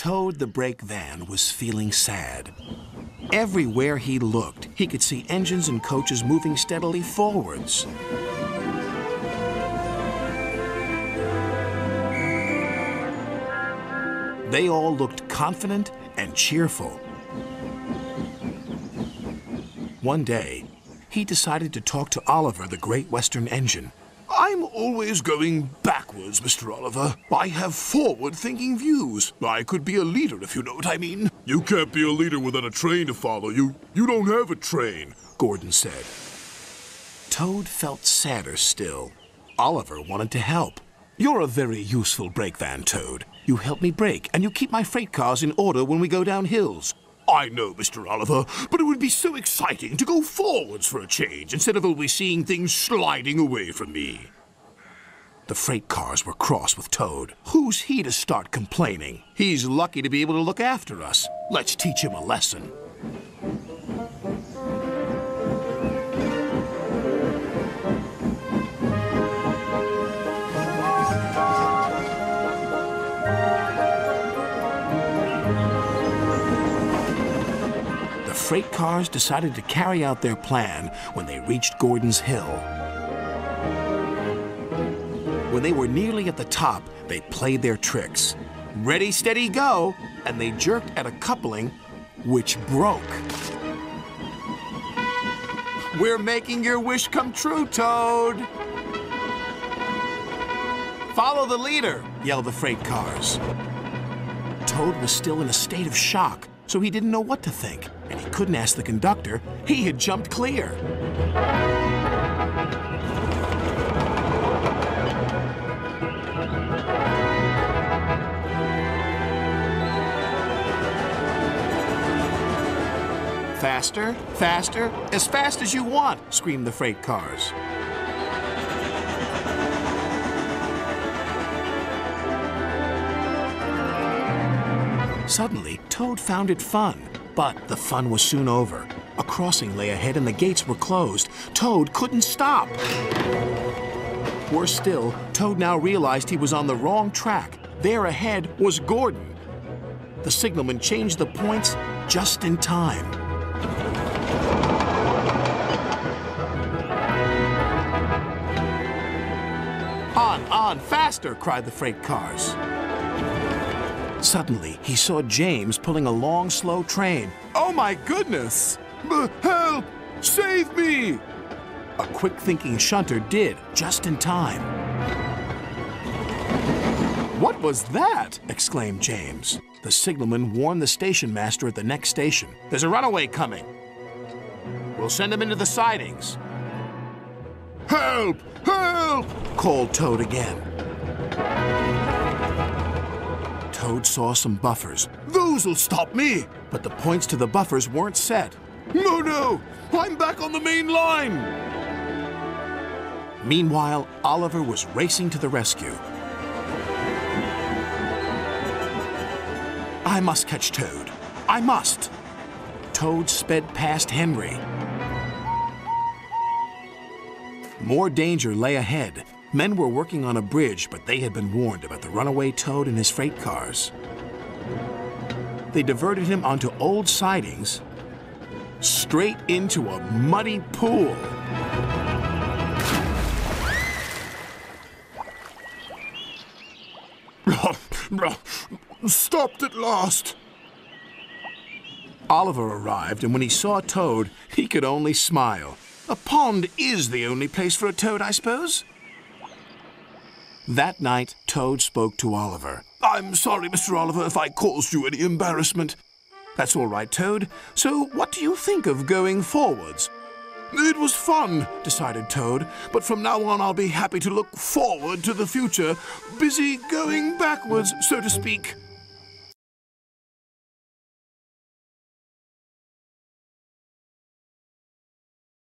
Toad the brake van was feeling sad. Everywhere he looked, he could see engines and coaches moving steadily forwards. They all looked confident and cheerful. One day, he decided to talk to Oliver, the Great Western Engine. I'm always going backwards, Mr. Oliver. I have forward-thinking views. I could be a leader, if you know what I mean. You can't be a leader without a train to follow. You don't have a train, Gordon said. Toad felt sadder still. Oliver wanted to help. You're a very useful brake van, Toad. You help me brake, and you keep my freight cars in order when we go down hills. I know, Mr. Oliver, but it would be so exciting to go forwards for a change instead of always seeing things sliding away from me. The freight cars were cross with Toad. Who's he to start complaining? He's lucky to be able to look after us. Let's teach him a lesson. The freight cars decided to carry out their plan when they reached Gordon's Hill. When they were nearly at the top, they played their tricks. Ready, steady, go! And they jerked at a coupling, which broke. We're making your wish come true, Toad! Follow the leader, yelled the freight cars. Toad was still in a state of shock, so he didn't know what to think, and he couldn't ask the conductor. He had jumped clear. Faster, faster, as fast as you want, screamed the freight cars. Suddenly, Toad found it fun, but the fun was soon over. A crossing lay ahead and the gates were closed. Toad couldn't stop. Worse still, Toad now realized he was on the wrong track. There ahead was Gordon. The signalman changed the points just in time. On, faster, cried the freight cars. Suddenly, he saw James pulling a long, slow train. Oh my goodness! Help! Save me! A quick-thinking shunter did, just in time. What was that? Exclaimed James. The signalman warned the station master at the next station. There's a runaway coming. We'll send him into the sidings. Help! Help! Called Toad again. Toad saw some buffers. Those'll stop me! But the points to the buffers weren't set. No! I'm back on the main line! Meanwhile, Oliver was racing to the rescue. I must catch Toad. I must! Toad sped past Henry. More danger lay ahead. Men were working on a bridge, but they had been warned about the runaway Toad and his freight cars. They diverted him onto old sidings, straight into a muddy pool. Stopped at last. Oliver arrived, and when he saw Toad, he could only smile. A pond is the only place for a toad, I suppose? That night, Toad spoke to Oliver. I'm sorry, Mr. Oliver, if I caused you any embarrassment. That's all right, Toad. So what do you think of going forwards? It was fun, decided Toad, but from now on I'll be happy to look forward to the future, busy going backwards, so to speak.